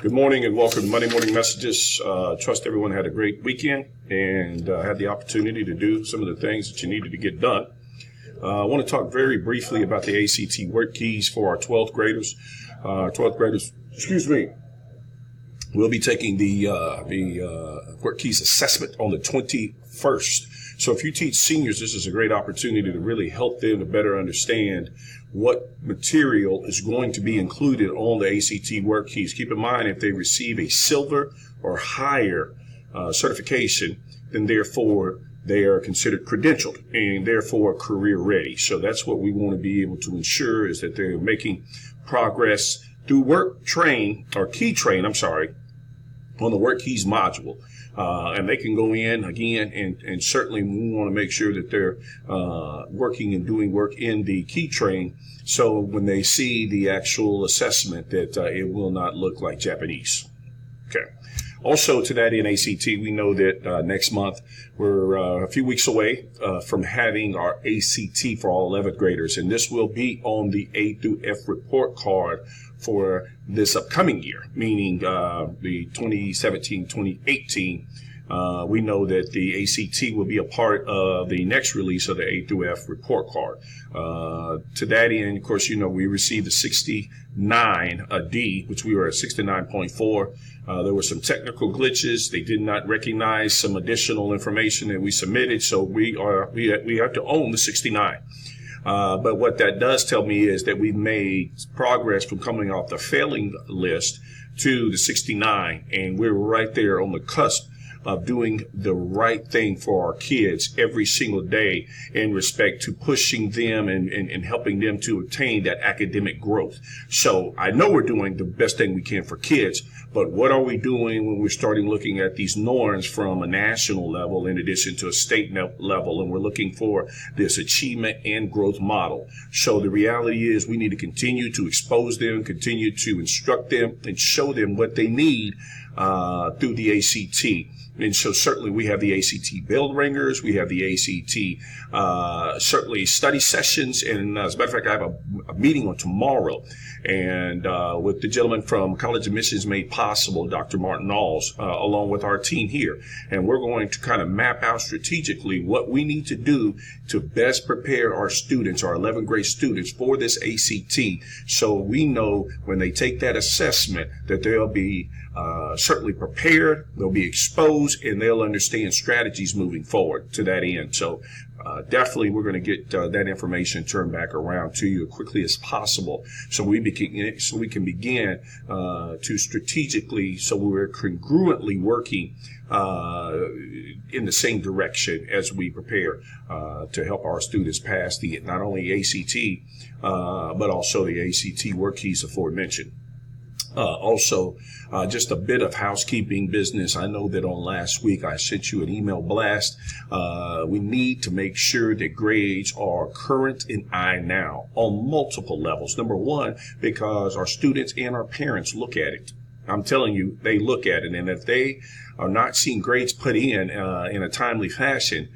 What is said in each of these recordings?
Good morning and welcome to Monday Morning Messages. Trust everyone had a great weekend and had the opportunity to do some of the things that you needed to get done. I want to talk very briefly about the ACT work keys for our 12th graders. We'll be taking the work keys assessment on the 21st. So if you teach seniors, this is a great opportunity to really help them to better understand what material is going to be included on the ACT work keys. Keep in mind, if they receive a silver or higher certification, then therefore they are considered credentialed and therefore career ready. So that's what we want to be able to ensure, is that they're making progress through key train, on the work keys module. And they can go in again, and certainly we want to make sure that they're working and doing work in the key train, so when they see the actual assessment that it will not look like Japanese. Okay. Also, to that in ACT, we know that next month we're a few weeks away from having our ACT for all 11th graders, and this will be on the A through F report card for this upcoming year, meaning the 2017-2018. We know that the ACT will be a part of the next release of the A through F report card. To that end, of course, we received the 69 D, which we were at 69.4. There were some technical glitches. They did not recognize some additional information that we submitted, so we have to own the 69. But what that does tell me is that we've made progress from coming off the failing list to the 69, and we're right there on the cusp of doing the right thing for our kids every single day in respect to pushing them and helping them to attain that academic growth. So I know we're doing the best thing we can for kids, but what are we doing when we're starting looking at these norms from a national level in addition to a state level, and we're looking for this achievement and growth model? So the reality is we need to continue to expose them, continue to instruct them, and show them what they need through the ACT. And so certainly we have the ACT bell ringers, we have the ACT certainly study sessions, and as a matter of fact, I have a meeting on tomorrow, and with the gentleman from College Admissions Made Possible, Dr. Martin Alls, along with our team here, and we're going to kind of map out strategically what we need to do to best prepare our students, our 11th grade students, for this ACT, so we know when they take that assessment that they'll be certainly prepared, they'll be exposed, and they'll understand strategies moving forward to that end. So definitely we're going to get that information turned back around to you as quickly as possible, so we can begin to strategically, so we're congruently working in the same direction as we prepare to help our students pass the not only ACT but also the ACT work keys aforementioned. Also, just a bit of housekeeping business. I know that on last week I sent you an email blast. We need to make sure that grades are current in iNow on multiple levels. Number one, because our students and our parents look at it. I'm telling you, they look at it, and if they are not seeing grades put in a timely fashion,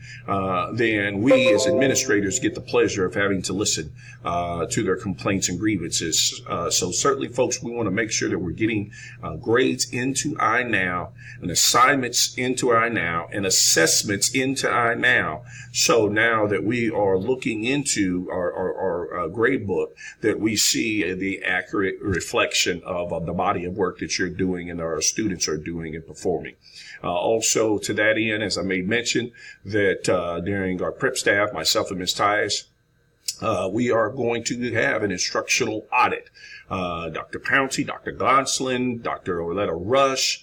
then we as administrators get the pleasure of having to listen to their complaints and grievances. So certainly, folks, we want to make sure that we're getting grades into iNow, and assignments into iNow, and assessments into iNow. So now that we are looking into our grade book, that we see the accurate reflection of the body of work that you're doing and our students are doing and performing. Also, to that end, as I made mention, that during our prep staff, myself and Ms. Tyus, we are going to have an instructional audit. Dr. Pouncey, Dr. Gonslin, Dr. Orletta Rush,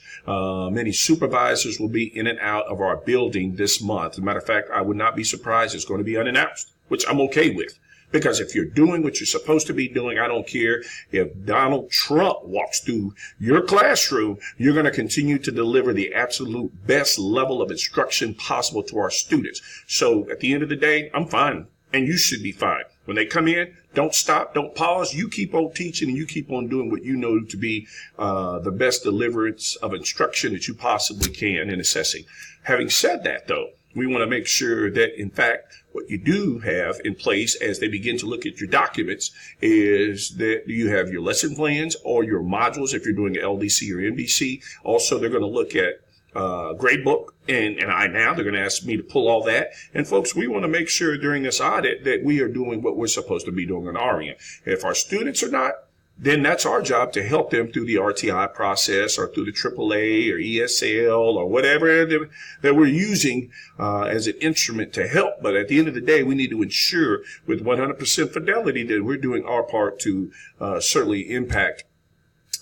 many supervisors will be in and out of our building this month. As a matter of fact, I would not be surprised it's going to be unannounced, which I'm okay with. Because if you're doing what you're supposed to be doing, I don't care if Donald Trump walks through your classroom, you're going to continue to deliver the absolute best level of instruction possible to our students. So at the end of the day, I'm fine, and you should be fine. When they come in, don't stop, don't pause. You keep on teaching, and you keep on doing what you know to be the best deliverance of instruction that you possibly can in assessing. Having said that, though, We want to make sure that, in fact, what you do have in place as they begin to look at your documents is that you have your lesson plans or your modules if you're doing LDC or MDC. Also, they're going to look at gradebook, and now they're going to ask me to pull all that. And folks, we want to make sure during this audit that we are doing what we're supposed to be doing on our end. If our students are not, then that's our job to help them through the RTI process or through the AAA or ESL or whatever that we're using as an instrument to help. But at the end of the day, we need to ensure with 100% fidelity that we're doing our part to certainly impact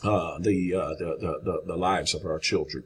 the lives of our children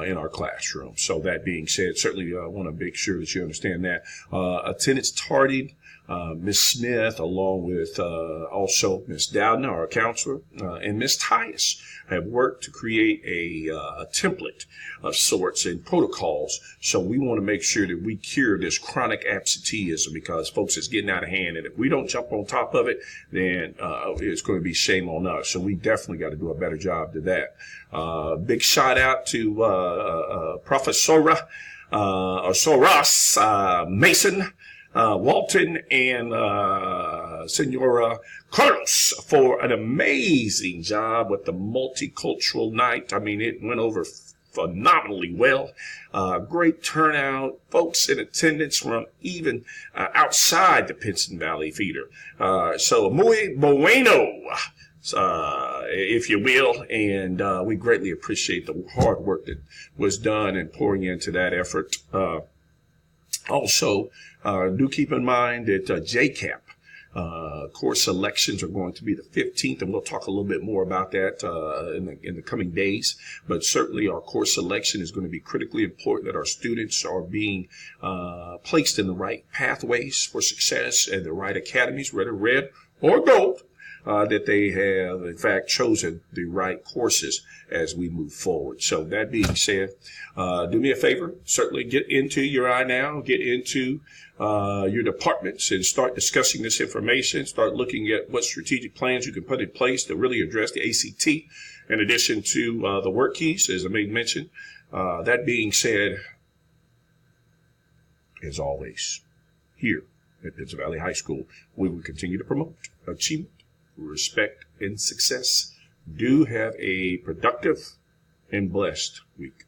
in our classroom. So that being said, certainly I want to make sure that you understand that. Attendance tardy. Ms. Smith, along with also Ms. Dowden, our counselor, and Ms. Tyus have worked to create a template of sorts and protocols. So we want to make sure that we cure this chronic absenteeism because, folks, it's getting out of hand. And if we don't jump on top of it, then it's going to be shame on us. So we definitely got to do a better job to that. Big shout out to Professora or Soros Mason, Walton, and Senora Carlos for an amazing job with the multicultural night. I mean, it went over phenomenally well. Great turnout, folks in attendance from even outside the Pinson Valley Feeder. So muy bueno, if you will, and we greatly appreciate the hard work that was done and pouring into that effort. Also, do keep in mind that JCAP course selections are going to be the 15th, and we'll talk a little bit more about that in the coming days. But certainly our course selection is going to be critically important that our students are being placed in the right pathways for success and the right academies, whether red or gold, that they have, in fact, chosen the right courses as we move forward. So that being said, do me a favor, certainly get into your iNow, get into your departments and start discussing this information, start looking at what strategic plans you can put in place to really address the ACT, in addition to the work keys, as I made mention. That being said, as always, here at Pinson Valley High School, we will continue to promote achievement, respect, and success. Do have a productive and blessed week.